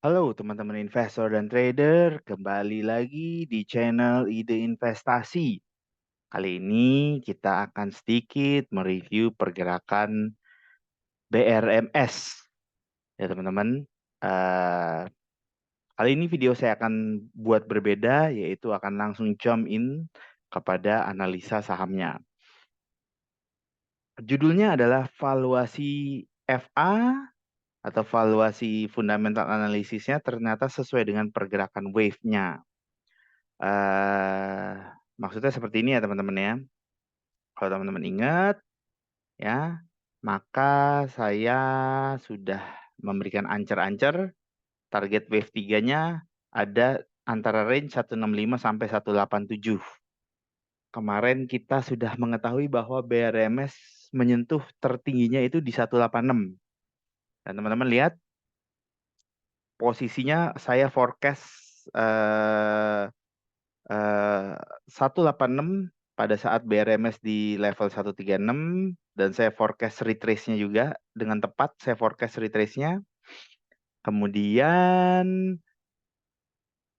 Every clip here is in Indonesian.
Halo teman-teman investor dan trader, kembali lagi di channel Ide Investasi. Kali ini kita akan sedikit mereview pergerakan BRMS. Ya teman-teman, Eh, kali ini video saya akan buat berbeda, yaitu akan langsung jump in kepada analisa sahamnya. Judulnya adalah valuasi FA atau valuasi fundamental analisisnya ternyata sesuai dengan pergerakan wave-nya. eh Maksudnya seperti ini ya teman-teman ya. Kalau teman-teman ingat ya, maka saya sudah memberikan ancer-ancer target wave 3-nya ada antara range 165 sampai 187. Kemarin kita sudah mengetahui bahwa BRMS menyentuh tertingginya itu di 186. Dan teman-teman lihat posisinya saya forecast eh 186 pada saat BRMS di level 136 dan saya forecast retrace-nya juga dengan tepat, saya forecast retrace-nya. Kemudian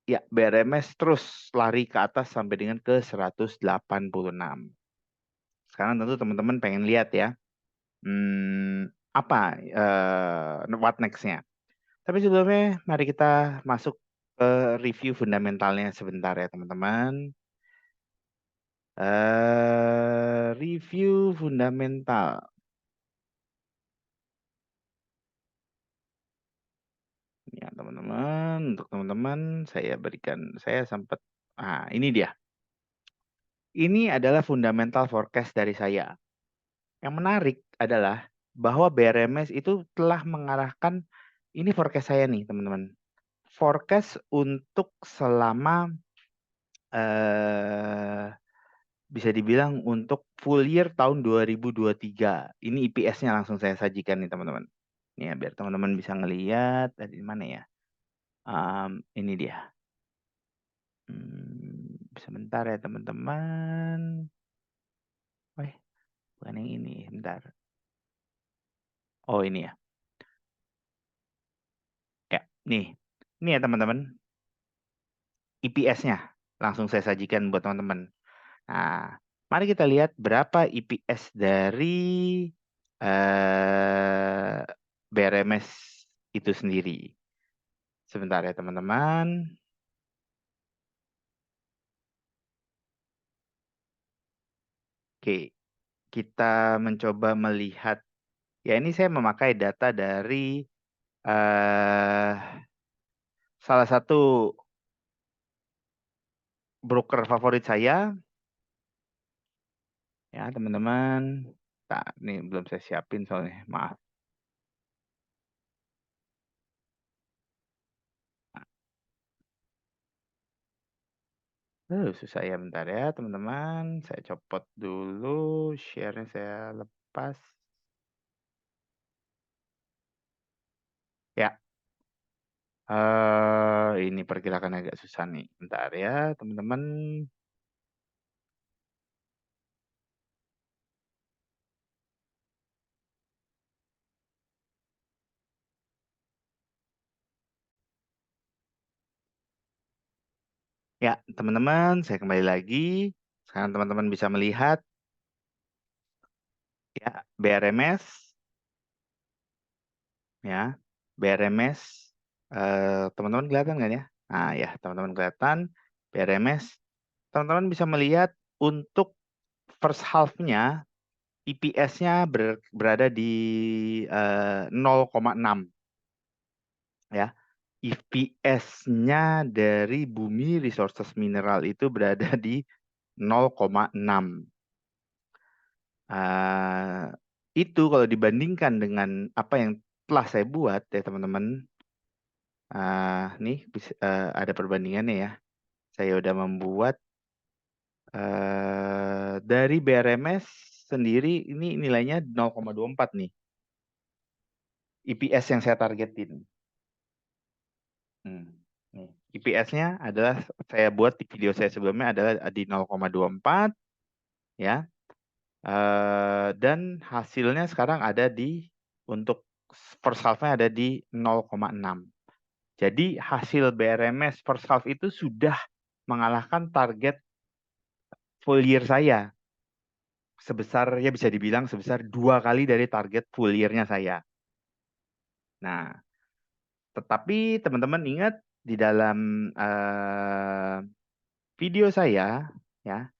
ya BRMS terus lari ke atas sampai dengan ke 186. Sekarang tentu teman-teman pengen lihat ya, apa what next-nya. Tapi sebelumnya mari kita masuk ke review fundamentalnya sebentar ya teman-teman. Review fundamental. Ya, teman-teman, untuk teman-teman saya berikan, saya sempat, ini dia. Ini adalah fundamental forecast dari saya. Yang menarik adalah bahwa BRMS itu telah mengarahkan, ini forecast saya nih, teman-teman. Forecast untuk selama, bisa dibilang untuk full year tahun 2023. Ini IPS-nya langsung saya sajikan nih, teman-teman. Ini ya, biar teman-teman bisa ngelihat dari mana ya. Ini dia. Sebentar ya teman-teman. Bukan yang ini. Bentar. Oh ini ya. Ya, nih. Ini ya teman-teman. IPS-nya. Langsung saya sajikan buat teman-teman. Nah, mari kita lihat berapa IPS dari eh BRMS itu sendiri. Sebentar ya teman-teman. Oke, kita mencoba melihat. Ya ini saya memakai data dari salah satu broker favorit saya. Ya teman-teman. Nah, ini belum saya siapin soalnya. Maaf. Susah ya bentar ya teman-teman. Saya copot dulu. Share-nya saya lepas. Ya. Ini pergerakan agak susah nih. Bentar ya teman-teman. Ya teman-teman, saya kembali lagi. Sekarang teman-teman bisa melihat ya BRMS. Ya BRMS. Teman-teman kelihatan nggak ya? Nah ya teman-teman kelihatan BRMS. Teman-teman bisa melihat untuk first half-nya IPS-nya berada di 0,6 ya. IPS-nya dari Bumi Resources Mineral itu berada di 0,6. Itu kalau dibandingkan dengan apa yang telah saya buat ya teman-teman. Nih ada perbandingannya ya. Saya udah membuat dari BRMS sendiri ini nilainya 0,24 nih. IPS yang saya targetin. Nih, IPS-nya adalah saya buat di video saya sebelumnya adalah di 0,24 ya. Dan hasilnya sekarang ada di untuk first half-nya ada di 0,6. Jadi hasil BRMS first half itu sudah mengalahkan target full year saya. Sebesar, ya bisa dibilang sebesar 2 kali dari target full year-nya saya. Nah, tetapi teman-teman ingat di dalam video saya, ya,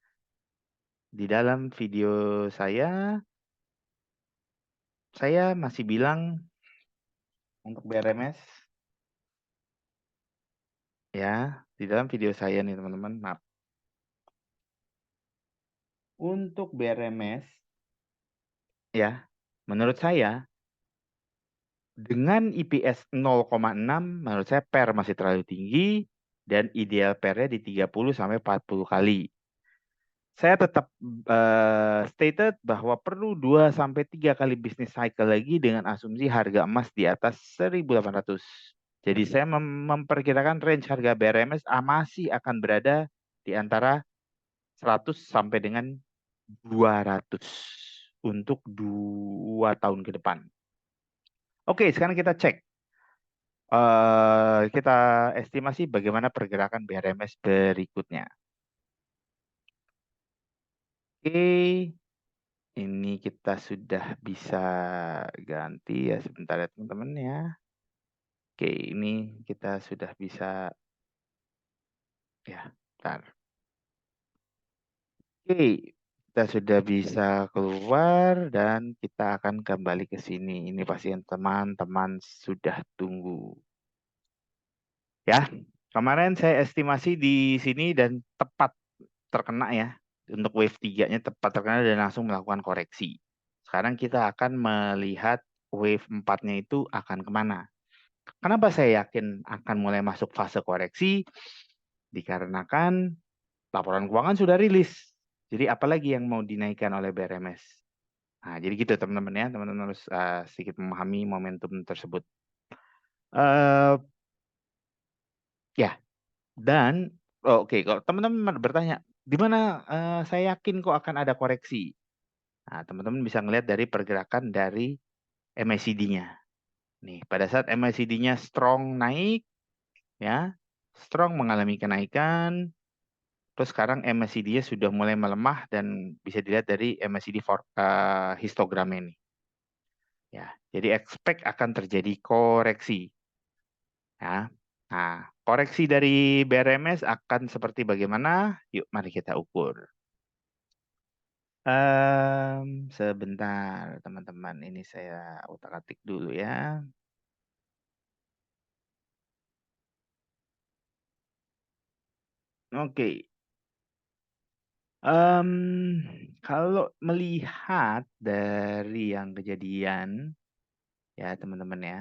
di dalam video saya masih bilang untuk BRMS, ya, di dalam video saya nih teman-teman, maaf. Untuk BRMS, ya, menurut saya dengan IPS 0,6, menurut saya PER masih terlalu tinggi dan ideal PER-nya di 30 sampai 40 kali. Saya tetap stated bahwa perlu 2 sampai 3 kali bisnis cycle lagi dengan asumsi harga emas di atas 1.800. Jadi saya memperkirakan range harga BRMS masih akan berada di antara 100 sampai dengan 200 untuk 2 tahun ke depan. Oke, sekarang kita cek. Kita estimasi bagaimana pergerakan BRMS berikutnya. Oke, ini kita sudah bisa ganti ya, sebentar ya teman-teman ya. Oke, ini kita sudah bisa, ya, bentar. Oke, kita sudah bisa keluar dan kita akan kembali ke sini. Ini pasti yang teman-teman sudah tunggu. Ya, kemarin saya estimasi di sini dan tepat terkena ya. Untuk wave 3-nya tepat terkena dan langsung melakukan koreksi. Sekarang kita akan melihat wave 4-nya itu akan kemana. Kenapa saya yakin akan mulai masuk fase koreksi? Dikarenakan laporan keuangan sudah rilis. Jadi apalagi yang mau dinaikkan oleh BRMS? Nah, jadi gitu teman-teman ya. Teman-teman harus sedikit memahami momentum tersebut. Ya, dan oke, kalau teman-teman bertanya, di mana saya yakin kok akan ada koreksi? Nah, teman-teman bisa ngelihat dari pergerakan dari MACD-nya. Nih, pada saat MACD-nya strong naik, ya, strong mengalami kenaikan, terus sekarang MACD-nya sudah mulai melemah dan bisa dilihat dari MACD histogram ini. Ya, jadi expect akan terjadi koreksi. Ya. Nah, koreksi dari BRMS akan seperti bagaimana? Yuk, mari kita ukur. Sebentar, teman-teman. Ini saya utak-atik dulu ya. Oke. Kalau melihat dari yang kejadian, ya teman-teman ya.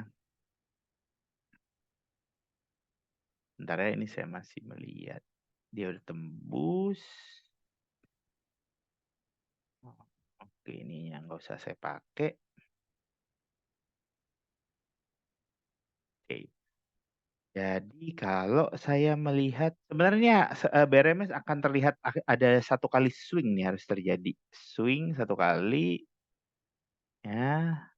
Bentar ya, ini saya masih melihat. Dia udah tembus. Oke, ini yang nggak usah saya pakai. Oke. Jadi kalau saya melihat sebenarnya BRMS akan terlihat ada satu kali swing nih harus terjadi. Swing satu kali ya.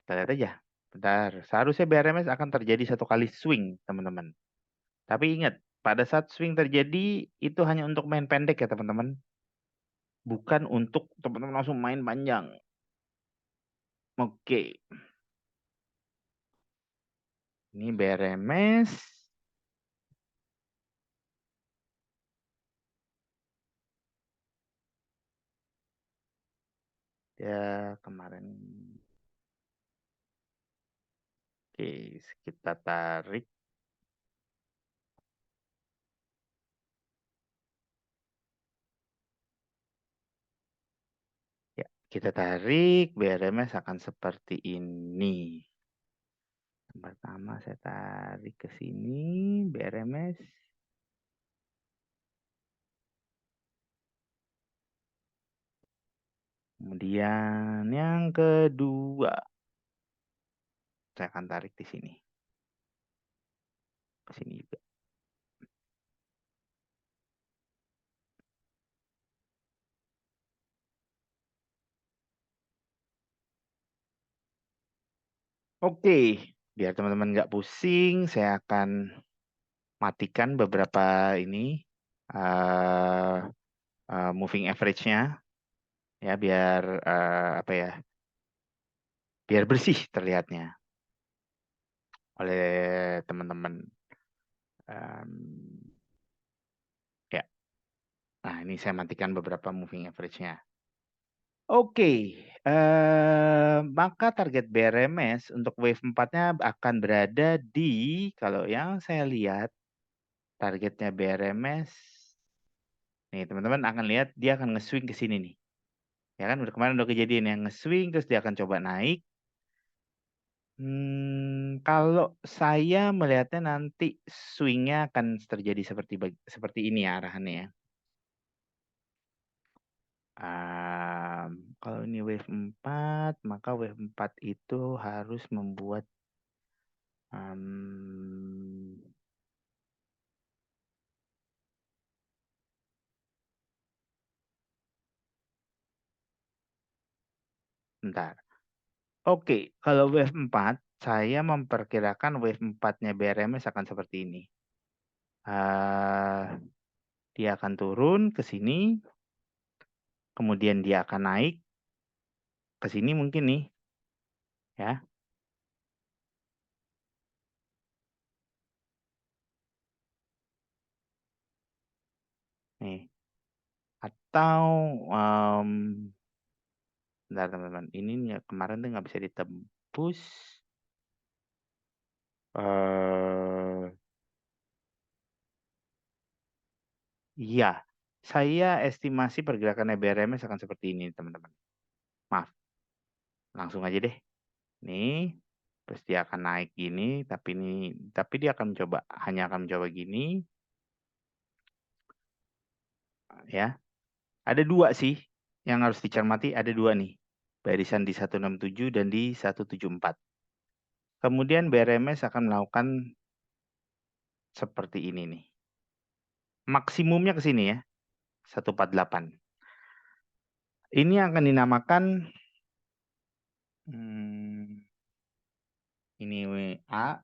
Kita lihat aja. Bentar, seharusnya BRMS akan terjadi satu kali swing, teman-teman. Tapi ingat, pada saat swing terjadi itu hanya untuk main pendek ya, teman-teman. Bukan untuk teman-teman langsung main panjang. Oke. Ini BRMS. Ya, kemarin. Oke, kita tarik. Ya, kita tarik. BRMS akan seperti ini. Yang pertama saya tarik ke sini. BRMS. Kemudian yang kedua. Saya akan tarik di sini. Ke sini juga. Oke, biar teman-teman nggak pusing, saya akan matikan beberapa ini moving average-nya ya biar apa ya? Biar bersih terlihatnya oleh teman-teman. Ya, nah ini saya matikan beberapa moving average-nya. Oke, maka target BRMS untuk wave 4-nya akan berada di, kalau yang saya lihat, targetnya BRMS, nih teman-teman akan lihat dia akan nge-swing ke sini nih. Ya kan, kemarin udah kejadian yang nge-swing, terus dia akan coba naik. Kalau saya melihatnya nanti swing-nya akan terjadi seperti ini ya arahannya ya. Kalau ini wave 4, maka wave 4 itu harus membuat bentar. Oke, kalau wave 4, saya memperkirakan wave 4-nya BRMS akan seperti ini. Dia akan turun ke sini, kemudian dia akan naik ke sini mungkin nih, ya. Nih. Atau bentar teman-teman, ini kemarin tuh nggak bisa ditembus. Iya, saya estimasi pergerakan BRMS akan seperti ini teman-teman. Maaf, langsung aja deh. Nih, terus dia akan naik gini, tapi dia akan hanya akan mencoba gini, ya. Ada dua sih yang harus dicermati, ada dua nih, barisan di 167 dan di 174. Kemudian BRMS akan melakukan seperti ini nih. Maksimumnya ke sini ya, 148. Ini akan dinamakan ini A,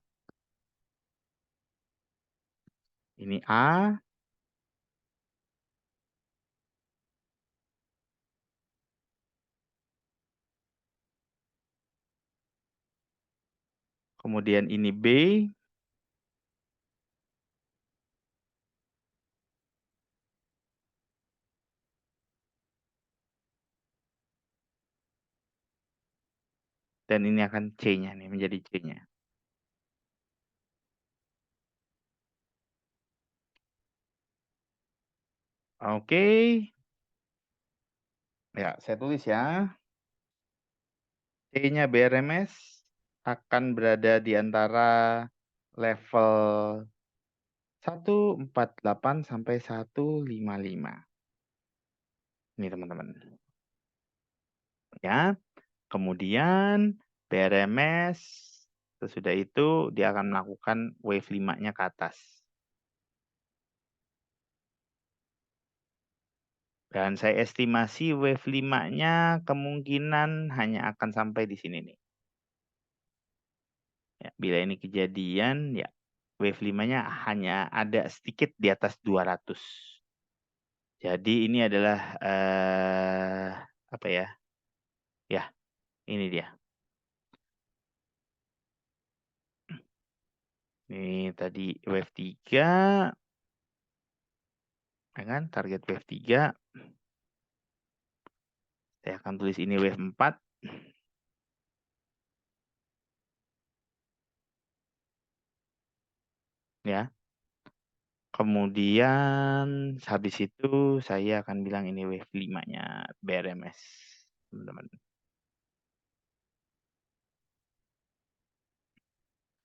ini A, kemudian ini B, dan ini akan C-nya nih, menjadi C-nya. Oke. Ya, saya tulis ya. C-nya BRMS akan berada di antara level 148 sampai 155. Ini teman-teman. Ya. Kemudian BRMS sesudah itu dia akan melakukan wave 5-nya ke atas. Dan saya estimasi wave 5-nya kemungkinan hanya akan sampai di sini nih. Ya, bila ini kejadian, ya wave 5-nya hanya ada sedikit di atas 200. Jadi ini adalah apa ya? Ya, ini dia. Ini tadi wave 3. Ya kan? Target wave 3. Saya akan tulis ini wave 4. Ya. Kemudian habis itu saya akan bilang ini wave 5-nya BRMS, teman-teman.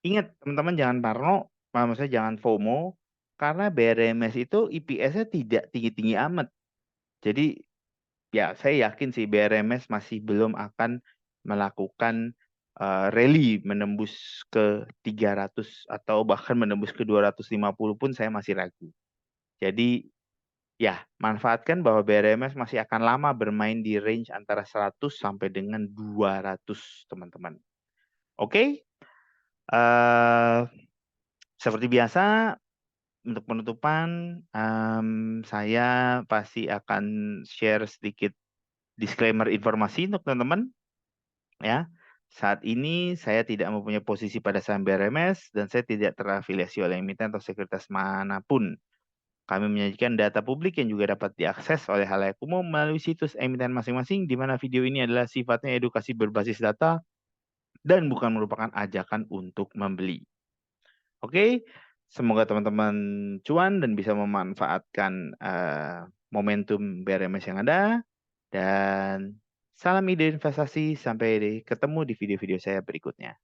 Ingat, teman-teman jangan parno, maksudnya jangan FOMO, karena BRMS itu IPS-nya tidak tinggi-tinggi amat. Jadi ya saya yakin sih BRMS masih belum akan melakukan rally menembus ke 300 atau bahkan menembus ke 250 pun saya masih ragu. Jadi ya, manfaatkan bahwa BRMS masih akan lama bermain di range antara 100 sampai dengan 200, teman-teman. Oke, eh, seperti biasa untuk penutupan saya pasti akan share sedikit disclaimer informasi untuk teman-teman ya. Saat ini saya tidak mempunyai posisi pada saham BRMS dan saya tidak terafiliasi oleh emiten atau sekuritas manapun. Kami menyajikan data publik yang juga dapat diakses oleh halayak umum melalui situs emiten masing-masing, di mana video ini adalah sifatnya edukasi berbasis data dan bukan merupakan ajakan untuk membeli. Oke, semoga teman-teman cuan dan bisa memanfaatkan momentum BRMS yang ada. Dan salam ide investasi, sampai ketemu di video-video saya berikutnya.